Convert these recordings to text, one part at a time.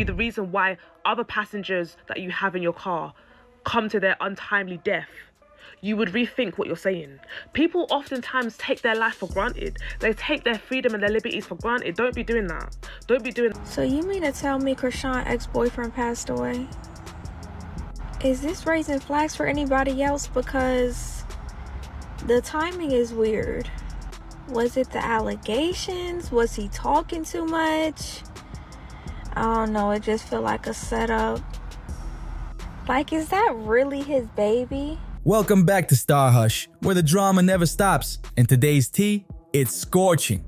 the reason why other passengers that you have in your car come to their untimely death, you would rethink what you're saying. People oftentimes take their life for granted. They take their freedom and their liberties for granted. Don't be doing that. Don't be doing that. So you mean to tell me Chrisean's ex-boyfriend passed away? Is this raising flags for anybody else? Because the timing is weird. Was it the allegations? Was he talking too much? I don't know. It just feel like a setup. Like, is that really his baby? Welcome back to StarHush, where the drama never stops. And today's tea, it's scorching.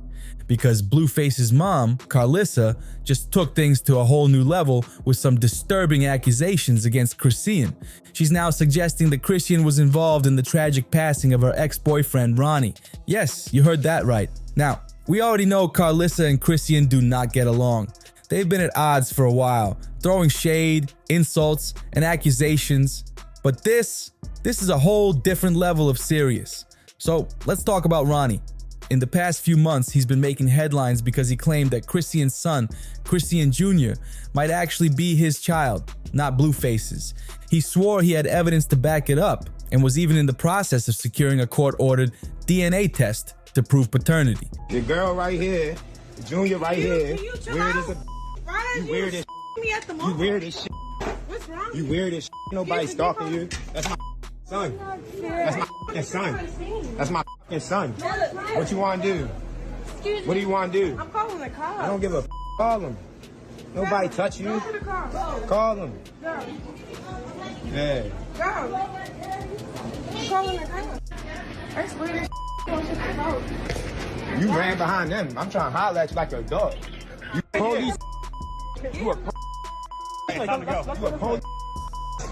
Because Blueface's mom, Carlissa, just took things to a whole new level with some disturbing accusations against Chrisean. She's now suggesting that Chrisean was involved in the tragic passing of her ex-boyfriend Ronnie. Yes, you heard that right. Now, we already know Carlissa and Chrisean do not get along. They've been at odds for a while, throwing shade, insults, and accusations. But this is a whole different level of serious. So let's talk about Ronnie. In the past few months, he's been making headlines because he claimed that Chrisean's son, Chrisean Jr., might actually be his child, not Blueface's. He swore he had evidence to back it up and was even in the process of securing a court-ordered DNA test to prove paternity. The girl right here, Junior right here, weird as a you weird as Me at the moment. you weird as shit. What's wrong? You weird as shit. Nobody stalking you. That's my son. That's my fucking son. That's my fucking son. What you want to do? Excuse What do you want to do? I'm calling the cops. I don't give a call him. Nobody touch you. Go to the cops. Call him. Go. Yeah. Go. I'm calling the cops. That's weird as You ran behind them. I'm trying to holler at you like a dog. You police. You a Time to go. You a police.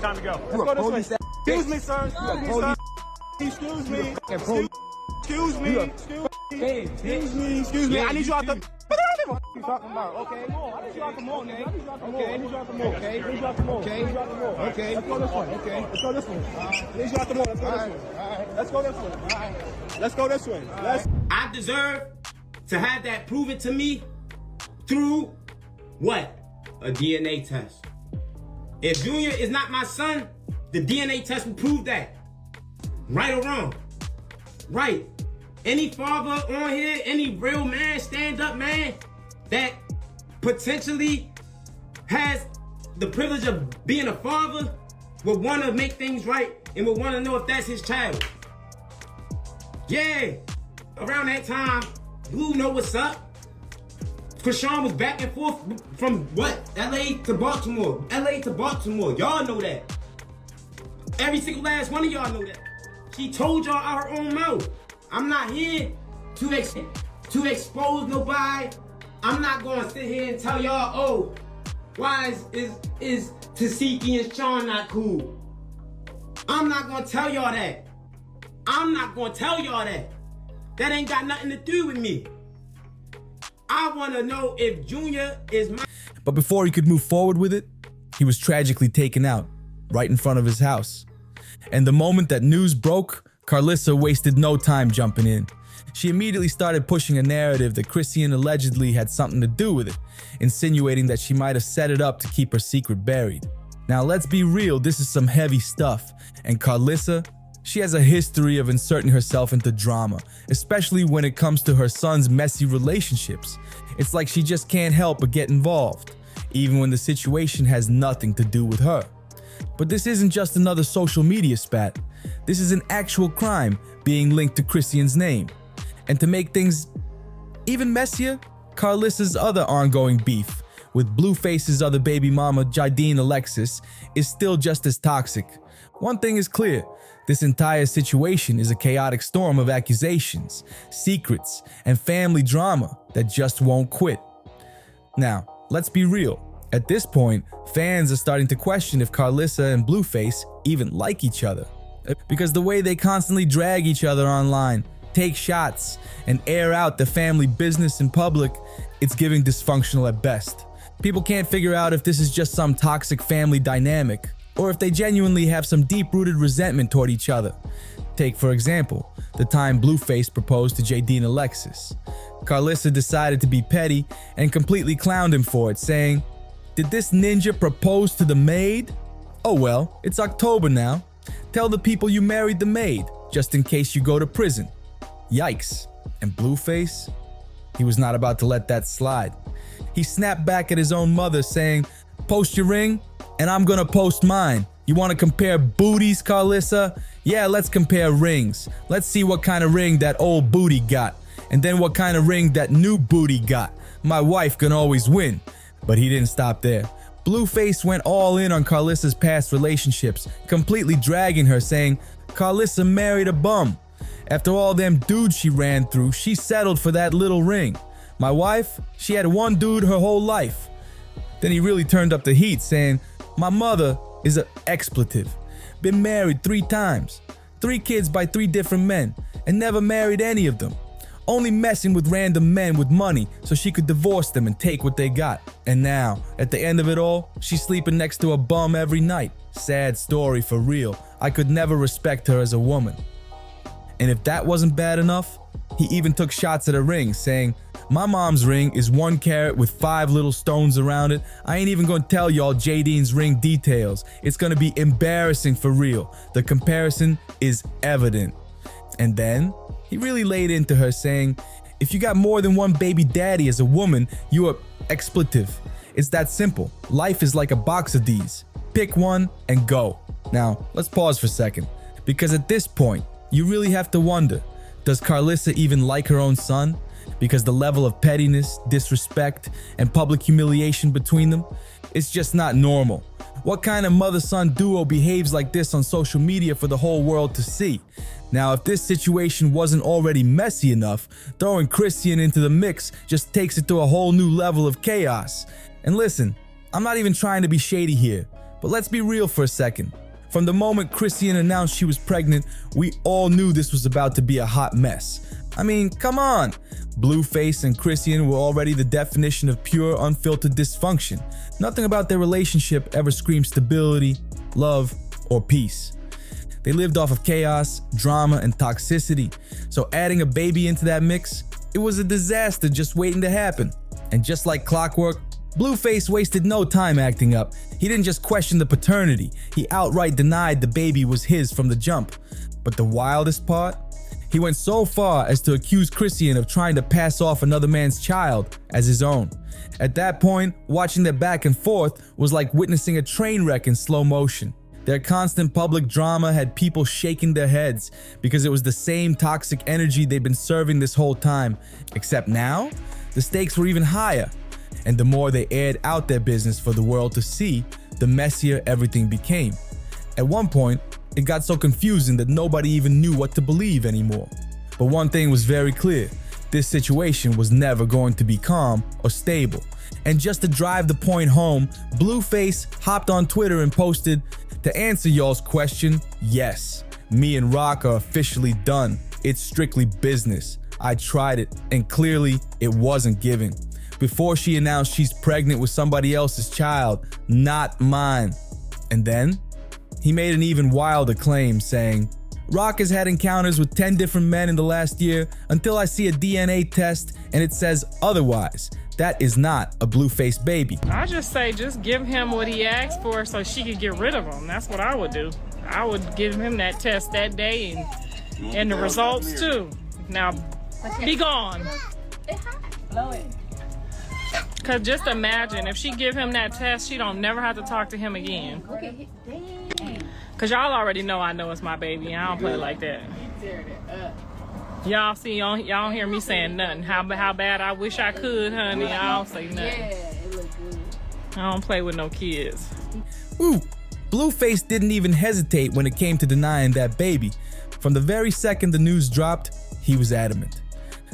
Time to go. You a police. Excuse me, sir. You a police. Excuse me. Fucking police. Excuse me. Excuse me. Excuse me. I need you out the. What you talking about? Okay. I need you out the mall, nigga. Okay. I need you out the mall. Okay. I need you out the mall. Okay. I need you out the mall. Okay. Let's go this way. Okay. Let's go this way. I need you out the mall. Let's go this way. Let's go this way. Let's go this way. I deserve to have that proven to me through what? A DNA test. If Junior is not my son, the DNA test will prove that. Right or wrong? Right. Any father on here, any real man, stand-up man, that potentially has the privilege of being a father would want to make things right and would want to know if that's his child. Yeah. Around that time, who know what's up? Chrisean was back and forth from what? LA to Baltimore. LA to Baltimore. Y'all know that. Every single last one of y'all know that. She told y'all out her own mouth. I'm not here to expose nobody. I'm not gonna sit here and tell y'all, oh, why is Tasiki and Sean not cool? I'm not gonna tell y'all that. I'm not gonna tell y'all that. That ain't got nothing to do with me. I want to know if Junior is my... But before he could move forward with it, he was tragically taken out, right in front of his house. And the moment that news broke, Carlissa wasted no time jumping in. She immediately started pushing a narrative that Chrisean allegedly had something to do with it, insinuating that she might have set it up to keep her secret buried. Now let's be real, this is some heavy stuff, and Carlissa, she has a history of inserting herself into drama, especially when it comes to her son's messy relationships. It's like she just can't help but get involved, even when the situation has nothing to do with her. But this isn't just another social media spat. This is an actual crime being linked to Chrisean's name. And to make things even messier, Carlissa's other ongoing beef with Blueface's other baby mama, Jardine Alexis, is still just as toxic. One thing is clear. This entire situation is a chaotic storm of accusations, secrets, and family drama that just won't quit. Now, let's be real. At this point, fans are starting to question if Carlissa and Blueface even like each other. Because the way they constantly drag each other online, take shots, and air out the family business in public, it's giving dysfunctional at best. People can't figure out if this is just some toxic family dynamic, or if they genuinely have some deep-rooted resentment toward each other. Take, for example, the time Blueface proposed to Jardine Alexis. Carlissa decided to be petty and completely clowned him for it, saying, Did this ninja propose to the maid? Oh well, it's October now. Tell the people you married the maid, just in case you go to prison. Yikes. And Blueface? He was not about to let that slide. He snapped back at his own mother saying, "Post your ring, and I'm gonna post mine. You wanna compare booties, Carlissa? Yeah, let's compare rings. Let's see what kind of ring that old booty got, and then what kind of ring that new booty got. My wife can always win." But he didn't stop there. Blueface went all in on Carlissa's past relationships, completely dragging her, saying, "Carlissa married a bum. After all them dudes she ran through, she settled for that little ring. My wife, she had one dude her whole life." Then he really turned up the heat, saying, "My mother is an expletive. Been married 3 times, 3 kids by 3 different men, and never married any of them. Only messing with random men with money so she could divorce them and take what they got. And now, at the end of it all, she's sleeping next to a bum every night. Sad story for real. I could never respect her as a woman." And if that wasn't bad enough, he even took shots at a ring, saying, "My mom's ring is 1 carat with 5 little stones around it. I ain't even gonna tell y'all Jadine's ring details. It's gonna be embarrassing for real. The comparison is evident." And then he really laid into her, saying, "If you got more than 1 baby daddy as a woman, you are expletive. It's that simple. Life is like a box of these. Pick one and go." Now, let's pause for a second, because at this point, you really have to wonder, does Carlissa even like her own son? Because the level of pettiness, disrespect, and public humiliation between them, it's just not normal. What kind of mother-son duo behaves like this on social media for the whole world to see? Now, if this situation wasn't already messy enough, throwing Chrisean into the mix just takes it to a whole new level of chaos. And listen, I'm not even trying to be shady here, but let's be real for a second. From the moment Chrisean announced she was pregnant, we all knew this was about to be a hot mess. I mean, come on. Blueface and Chrisean were already the definition of pure, unfiltered dysfunction. Nothing about their relationship ever screamed stability, love, or peace. They lived off of chaos, drama, and toxicity. So adding a baby into that mix, it was a disaster just waiting to happen. And just like clockwork, Blueface wasted no time acting up. He didn't just question the paternity, he outright denied the baby was his from the jump. But the wildest part? He went so far as to accuse Chrisean of trying to pass off another man's child as his own. At that point, watching their back and forth was like witnessing a train wreck in slow motion. Their constant public drama had people shaking their heads because it was the same toxic energy they'd been serving this whole time. Except now, the stakes were even higher. And the more they aired out their business for the world to see, the messier everything became. At one point, it got so confusing that nobody even knew what to believe anymore. But one thing was very clear. This situation was never going to be calm or stable. And just to drive the point home, Blueface hopped on Twitter and posted, "To answer y'all's question, yes, me and Rock are officially done. It's strictly business. I tried it, and clearly it wasn't giving." Before she announced she's pregnant with somebody else's child, not mine. And then he made an even wilder claim, saying, "Rock has had encounters with 10 different men in the last year until I see a DNA test and it says otherwise. That is not a Blueface baby." I just say just give him what he asked for so she could get rid of him. That's what I would do. I would give him that test that day and the results too. Now, be gone. Blow it. Cause just imagine if she give him that test, she don't never have to talk to him again. Cause y'all already know I know it's my baby. I don't play like that. Y'all see, y'all don't hear me saying nothing. How bad I wish I could, honey. I don't say nothing. Yeah, it look good. I don't play with no kids. Ooh, Blueface didn't even hesitate when it came to denying that baby. From the very second the news dropped, he was adamant.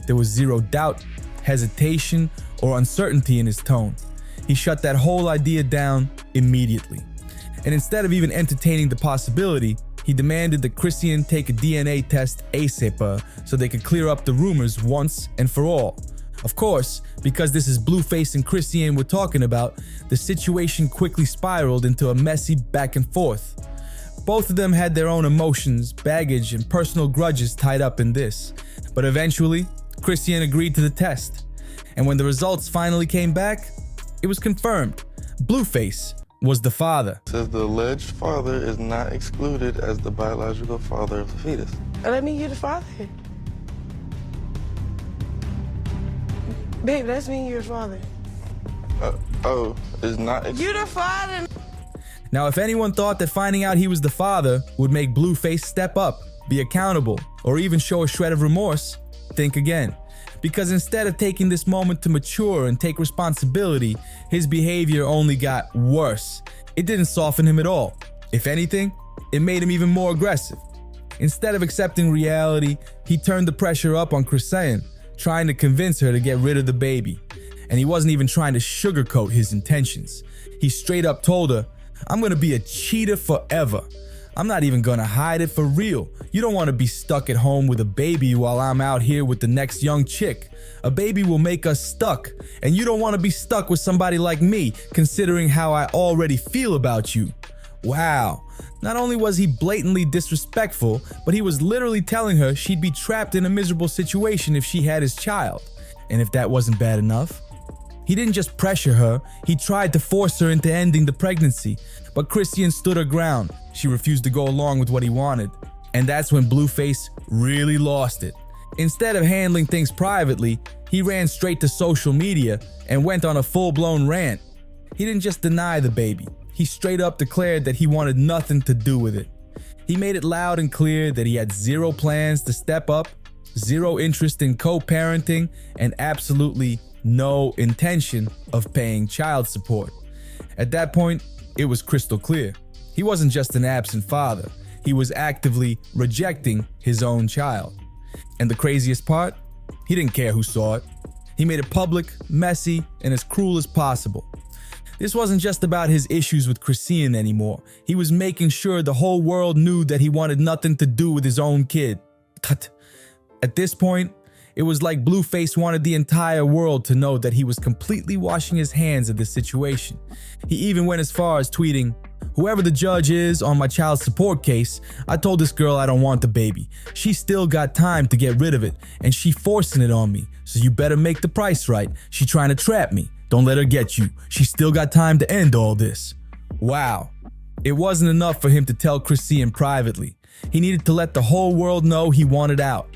There was zero doubt, hesitation, or uncertainty in his tone. He shut that whole idea down immediately. And instead of even entertaining the possibility, he demanded that Chrisean take a DNA test ASAP so they could clear up the rumors once and for all. Of course, because this is Blueface and Chrisean we're talking about, the situation quickly spiraled into a messy back and forth. Both of them had their own emotions, baggage, and personal grudges tied up in this. But eventually, Chrisean agreed to the test. And when the results finally came back, it was confirmed. Blueface was the father. Says the alleged father is not excluded as the biological father of the fetus. Let me get the father. Babe, that's me, you're the father. Is not You're the father. Now, if anyone thought that finding out he was the father would make Blueface step up, be accountable, or even show a shred of remorse, think again. Because instead of taking this moment to mature and take responsibility, his behavior only got worse. It didn't soften him at all. If anything, it made him even more aggressive. Instead of accepting reality, he turned the pressure up on Chrisean, trying to convince her to get rid of the baby. And he wasn't even trying to sugarcoat his intentions. He straight up told her, "I'm gonna be a cheater forever. I'm not even gonna hide it for real. You don't wanna be stuck at home with a baby while I'm out here with the next young chick. A baby will make us stuck, and you don't wanna be stuck with somebody like me, considering how I already feel about you." Wow. Not only was he blatantly disrespectful, but he was literally telling her she'd be trapped in a miserable situation if she had his child. And if that wasn't bad enough, he didn't just pressure her, he tried to force her into ending the pregnancy. But Chrisean stood her ground. She refused to go along with what he wanted. And that's when Blueface really lost it. Instead of handling things privately, he ran straight to social media and went on a full-blown rant. He didn't just deny the baby. He straight up declared that he wanted nothing to do with it. He made it loud and clear that he had zero plans to step up, zero interest in co-parenting, and absolutely no intention of paying child support. At that point, it was crystal clear. He wasn't just an absent father. He was actively rejecting his own child. And the craziest part? He didn't care who saw it. He made it public, messy, and as cruel as possible. This wasn't just about his issues with Chrisean anymore. He was making sure the whole world knew that he wanted nothing to do with his own kid. At this point, it was like Blueface wanted the entire world to know that he was completely washing his hands of this situation. He even went as far as tweeting, "Whoever the judge is on my child support case, I told this girl I don't want the baby. She still got time to get rid of it, and she forcing it on me. So you better make the price right. She trying to trap me. Don't let her get you. She still got time to end all this." Wow. It wasn't enough for him to tell Chrisean privately. He needed to let the whole world know he wanted out.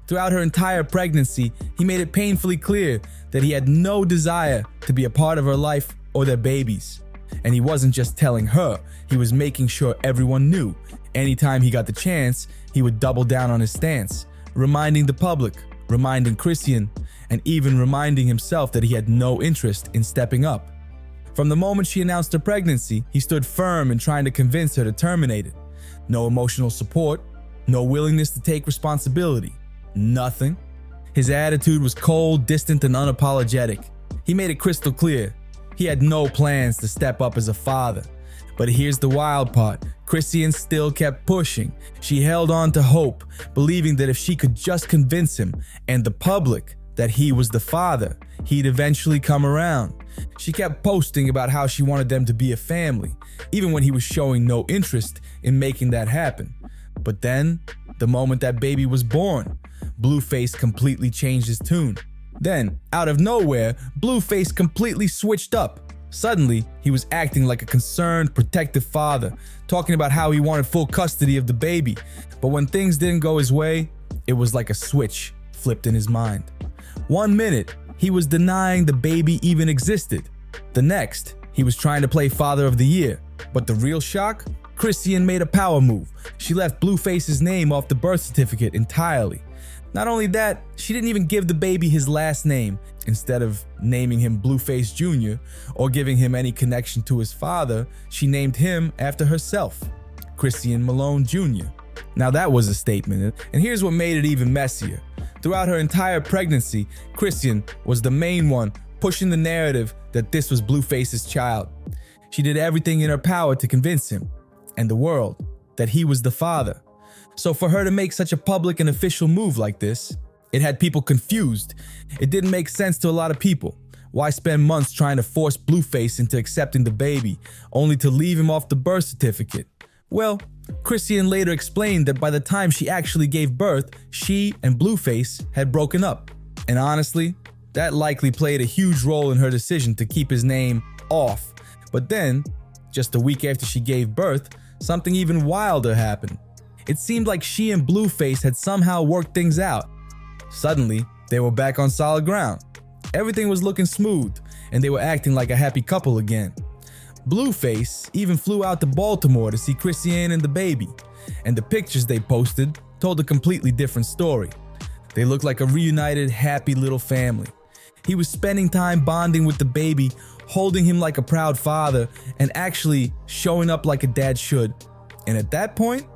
Throughout her entire pregnancy, he made it painfully clear that he had no desire to be a part of her life or their babies. And he wasn't just telling her, he was making sure everyone knew. Anytime he got the chance, he would double down on his stance, reminding the public, reminding Chrisean, and even reminding himself that he had no interest in stepping up. From the moment she announced her pregnancy, he stood firm in trying to convince her to terminate it. No emotional support, no willingness to take responsibility. Nothing. His attitude was cold, distant, and unapologetic. He made it crystal clear. He had no plans to step up as a father. But here's the wild part. Chrisean still kept pushing. She held on to hope, believing that if she could just convince him and the public that he was the father, he'd eventually come around. She kept posting about how she wanted them to be a family, even when he was showing no interest in making that happen. But then, the moment that baby was born, Blueface completely changed his tune. Then, out of nowhere, Blueface completely switched up. Suddenly, he was acting like a concerned, protective father, talking about how he wanted full custody of the baby. But when things didn't go his way, it was like a switch flipped in his mind. One minute, he was denying the baby even existed. The next, he was trying to play Father of the Year. But the real shock? Chrisean made a power move. She left Blueface's name off the birth certificate entirely. Not only that, she didn't even give the baby his last name. Instead of naming him Blueface Jr. or giving him any connection to his father, she named him after herself, Chrisean Malone Jr. Now that was a statement, and here's what made it even messier. Throughout her entire pregnancy, Chrisean was the main one pushing the narrative that this was Blueface's child. She did everything in her power to convince him and the world that he was the father. So for her to make such a public and official move like this, it had people confused. It didn't make sense to a lot of people. Why spend months trying to force Blueface into accepting the baby, only to leave him off the birth certificate? Well, Chrisean later explained that by the time she actually gave birth, she and Blueface had broken up. And honestly, that likely played a huge role in her decision to keep his name off. But then, just a week after she gave birth, something even wilder happened. It seemed like she and Blueface had somehow worked things out. Suddenly, they were back on solid ground. Everything was looking smooth, and they were acting like a happy couple again. Blueface even flew out to Baltimore to see Chrisean and the baby, and the pictures they posted told a completely different story. They looked like a reunited, happy little family. He was spending time bonding with the baby, holding him like a proud father, and actually showing up like a dad should. And at that point,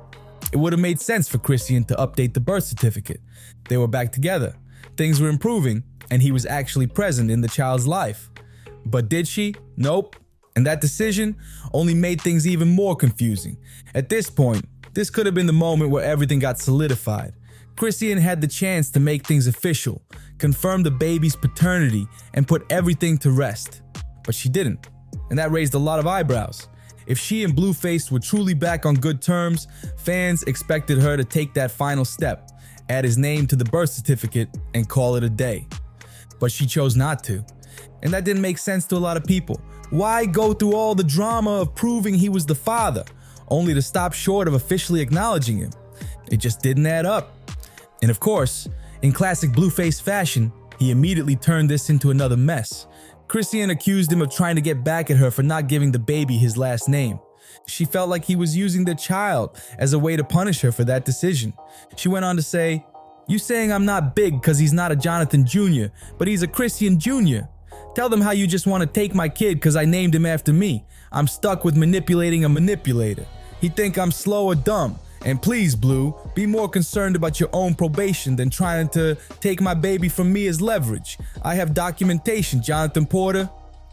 it would have made sense for Chrisean to update the birth certificate. They were back together, things were improving, and he was actually present in the child's life. But did she? Nope. And that decision only made things even more confusing. At this point, this could have been the moment where everything got solidified. Chrisean had the chance to make things official, confirm the baby's paternity, and put everything to rest. But she didn't, and that raised a lot of eyebrows. If she and Blueface were truly back on good terms, fans expected her to take that final step, add his name to the birth certificate, and call it a day. But she chose not to, and that didn't make sense to a lot of people. Why go through all the drama of proving he was the father, only to stop short of officially acknowledging him? It just didn't add up. And of course, in classic Blueface fashion, he immediately turned this into another mess. Chrisean accused him of trying to get back at her for not giving the baby his last name. She felt like he was using the child as a way to punish her for that decision. She went on to say, "You saying I'm not big because he's not a Jonathan Jr., but he's a Chrisean Jr. Tell them how you just want to take my kid because I named him after me. I'm stuck with manipulating a manipulator. He think I'm slow or dumb. And please, Blue, be more concerned about your own probation than trying to take my baby from me as leverage. I have documentation, Jonathan Porter."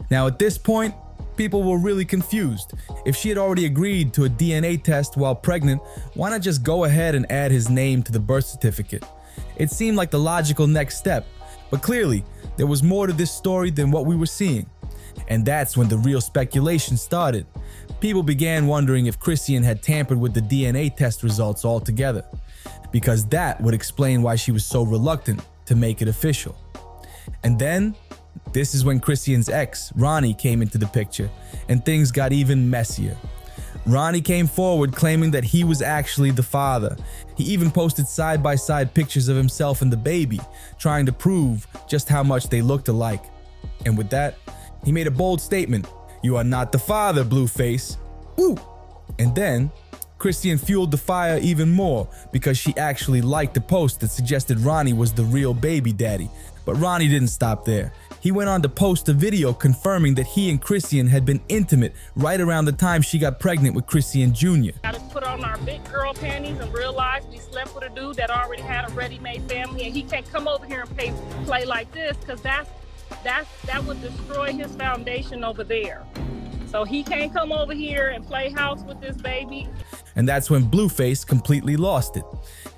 Now at this point, people were really confused. If she had already agreed to a DNA test while pregnant, why not just go ahead and add his name to the birth certificate? It seemed like the logical next step, but clearly, there was more to this story than what we were seeing. And that's when the real speculation started. People began wondering if Chrisean had tampered with the DNA test results altogether, because that would explain why she was so reluctant to make it official. And then, this is when Chrisean's ex, Ronnie, came into the picture, and things got even messier. Ronnie came forward claiming that he was actually the father. He even posted side-by-side pictures of himself and the baby, trying to prove just how much they looked alike. And with that, he made a bold statement: "You are not the father, Blueface." Woo! And then, Chrisean fueled the fire even more because she actually liked the post that suggested Ronnie was the real baby daddy. But Ronnie didn't stop there. He went on to post a video confirming that he and Chrisean had been intimate right around the time she got pregnant with Chrisean Jr. Gotta put on our big girl panties and realize we slept with a dude that already had a ready-made family, and he can't come over here and play like this, because that would destroy his foundation over there. So he can't come over here and play house with this baby. And that's when Blueface completely lost it.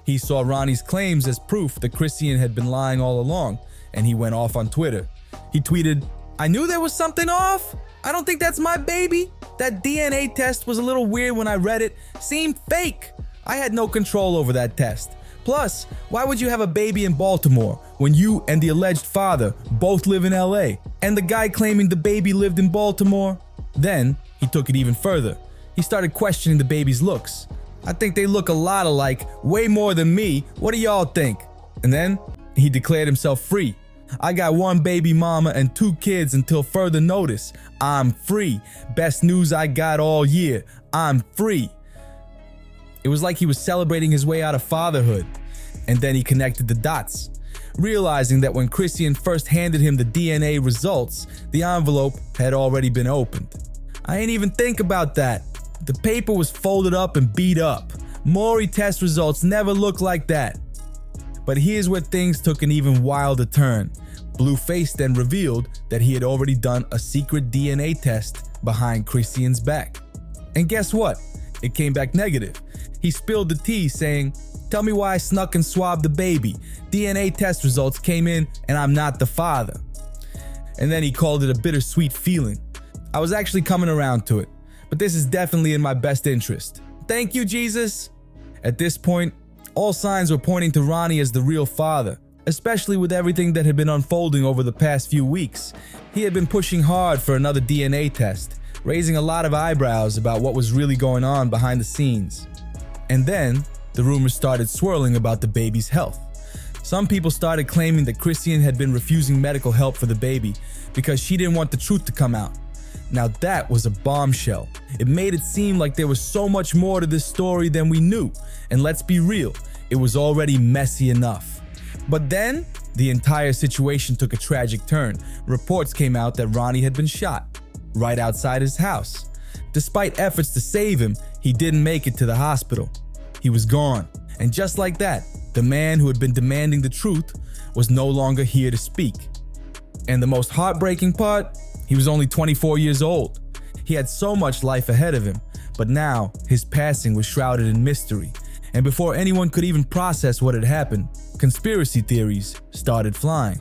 He saw Ronnie's claims as proof that Chrisean had been lying all along, and he went off on Twitter. He tweeted, "I knew there was something off. I don't think that's my baby. That DNA test was a little weird when I read it. Seemed fake. I had no control over that test. Plus, why would you have a baby in Baltimore when you and the alleged father both live in LA? And the guy claiming the baby lived in Baltimore?" Then, he took it even further. He started questioning the baby's looks. "I think they look a lot alike, way more than me. What do y'all think?" And then, he declared himself free. "I got one baby mama and 2 kids until further notice. I'm free. Best news I got all year. I'm free." It was like he was celebrating his way out of fatherhood. And then he connected the dots, realizing that when Chrisean first handed him the DNA results, the envelope had already been opened. "I ain't even think about that. The paper was folded up and beat up. Maury test results never look like that." But here's where things took an even wilder turn. Blueface then revealed that he had already done a secret DNA test behind Chrisean's back. And guess what? It came back negative. He spilled the tea saying, "Tell me why I snuck and swabbed the baby. DNA test results came in and I'm not the father." And then he called it a bittersweet feeling. "I was actually coming around to it, but this is definitely in my best interest. Thank you, Jesus." At this point, all signs were pointing to Ronnie as the real father, especially with everything that had been unfolding over the past few weeks. He had been pushing hard for another DNA test, raising a lot of eyebrows about what was really going on behind the scenes. And then, the rumors started swirling about the baby's health. Some people started claiming that Chrisean had been refusing medical help for the baby because she didn't want the truth to come out. Now that was a bombshell. It made it seem like there was so much more to this story than we knew. And let's be real, it was already messy enough. But then, the entire situation took a tragic turn. Reports came out that Ronnie had been shot right outside his house. Despite efforts to save him, he didn't make it to the hospital. He was gone. And just like that, the man who had been demanding the truth was no longer here to speak. And the most heartbreaking part, he was only 24 years old. He had so much life ahead of him, but now his passing was shrouded in mystery. And before anyone could even process what had happened, conspiracy theories started flying.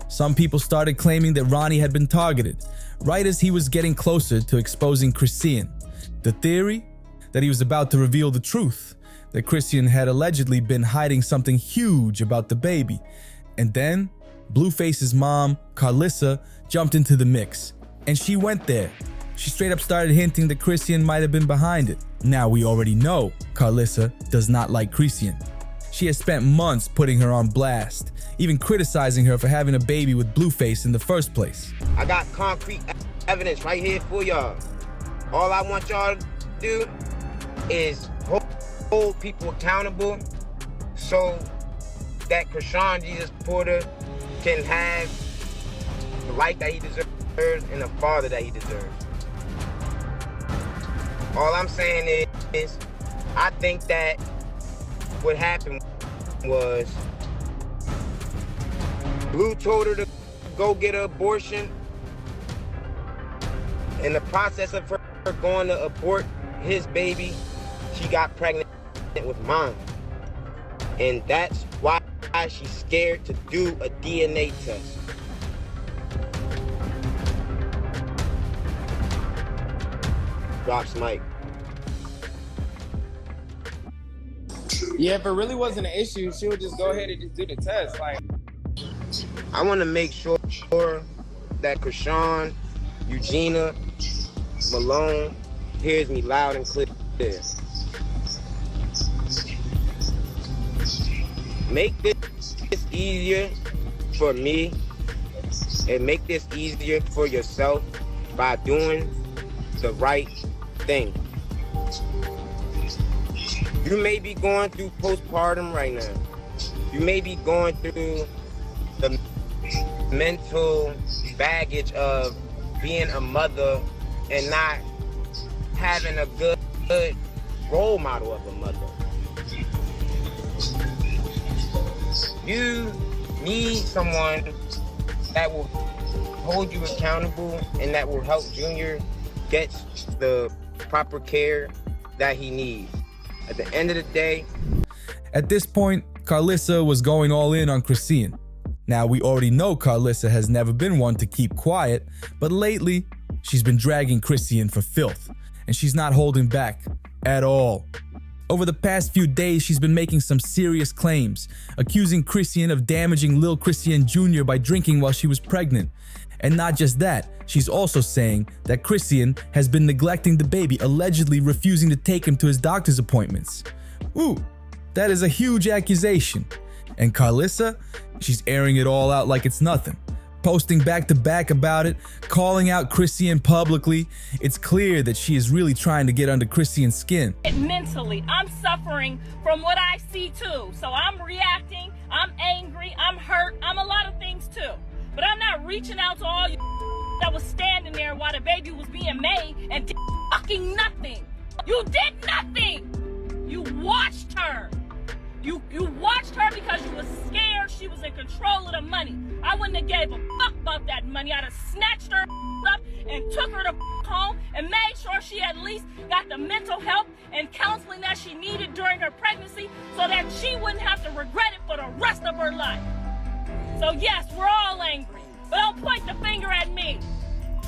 Some people started claiming that Ronnie had been targeted, right as he was getting closer to exposing Chrisean. The theory? That he was about to reveal the truth, that Chrisean had allegedly been hiding something huge about the baby. And then, Blueface's mom, Carlissa, jumped into the mix. And she went there. She straight up started hinting that Chrisean might have been behind it. Now we already know Carlissa does not like Chrisean. She has spent months putting her on blast, even criticizing her for having a baby with Blueface in the first place. I got concrete evidence right here for y'all. All I want y'all to do is hold people accountable so that Chrisean Jesus Porter can have the life that he deserves and the father that he deserves. All I'm saying is I think that what happened was Blue told her to go get an abortion. In the process of her going to abort his baby, she got pregnant with mine. And that's why she's scared to do a DNA test. Drops mic. Yeah, if it really wasn't an issue, she would just go ahead and just do the test. Like, I want to make sure that Chrisean, Eugenia, Malone hears me loud and clear. Make this easier for me and make this easier for yourself by doing the right thing. You may be going through postpartum right now. You may be going through the mental baggage of being a mother and not having a good role model of a mother. You need someone that will hold you accountable and that will help Junior get the proper care that he needs. At the end of the day, at this point, Carlissa was going all in on Chrisean. Now, we already know Carlissa has never been one to keep quiet, but lately, she's been dragging Chrisean for filth, and she's not holding back at all. Over the past few days, she's been making some serious claims, accusing Chrisean of damaging Lil Chrisean Jr. by drinking while she was pregnant. And not just that, she's also saying that Chrisean has been neglecting the baby, allegedly refusing to take him to his doctor's appointments. Ooh, that is a huge accusation. And Carlissa, she's airing it all out like it's nothing, posting back to back about it, calling out Chrisean publicly. It's clear that she is really trying to get under Chrisean's skin. Mentally, I'm suffering from what I see too. So I'm reacting, I'm angry, I'm hurt, I'm a lot of things too. But I'm not reaching out to all you that was standing there while the baby was being made and did fucking nothing. You did nothing. You watched her. You watched her because you were scared she was in control of the money. I wouldn't have gave a fuck about that money. I'd have snatched her up and took her to home and made sure she at least got the mental help and counseling that she needed during her pregnancy so that she wouldn't have to regret it for the rest of her life. So yes, we're all angry, but don't point the finger at me.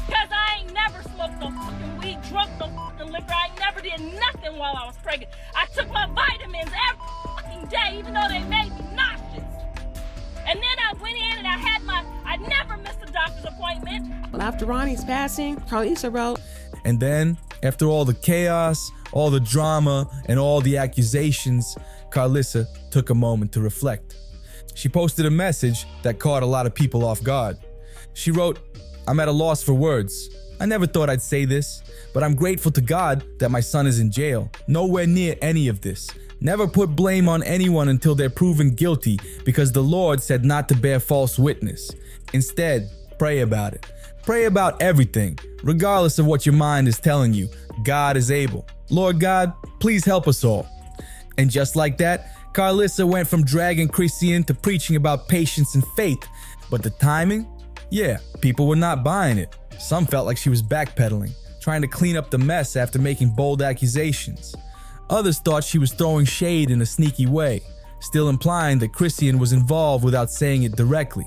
Because I ain't never smoked no fucking weed, drunk no fucking liquor. I ain't never did nothing while I was pregnant. I took my vitamins every fucking day, even though they made me nauseous. And then I went in and I never missed a doctor's appointment. Well, after Ronnie's passing, Carlissa wrote, And then, after all the chaos, all the drama, and all the accusations, Carlissa took a moment to reflect. She posted a message that caught a lot of people off guard. She wrote, "I'm at a loss for words. I never thought I'd say this, but I'm grateful to God that my son is in jail. Nowhere near any of this. Never put blame on anyone until they're proven guilty, because the Lord said not to bear false witness. Instead, pray about it. Pray about everything, regardless of what your mind is telling you. God is able. Lord God, please help us all." And just like that, Carlissa went from dragging Chrisean to preaching about patience and faith. But the timing? Yeah, people were not buying it. Some felt like she was backpedaling, trying to clean up the mess after making bold accusations. Others thought she was throwing shade in a sneaky way, still implying that Chrisean was involved without saying it directly.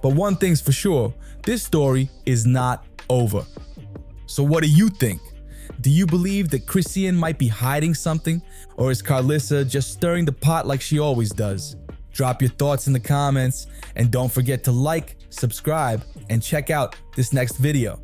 But one thing's for sure, this story is not over. So what do you think? Do you believe that Chrisean might be hiding something, or is Carlissa just stirring the pot like she always does? Drop your thoughts in the comments, and don't forget to like, subscribe, and check out this next video.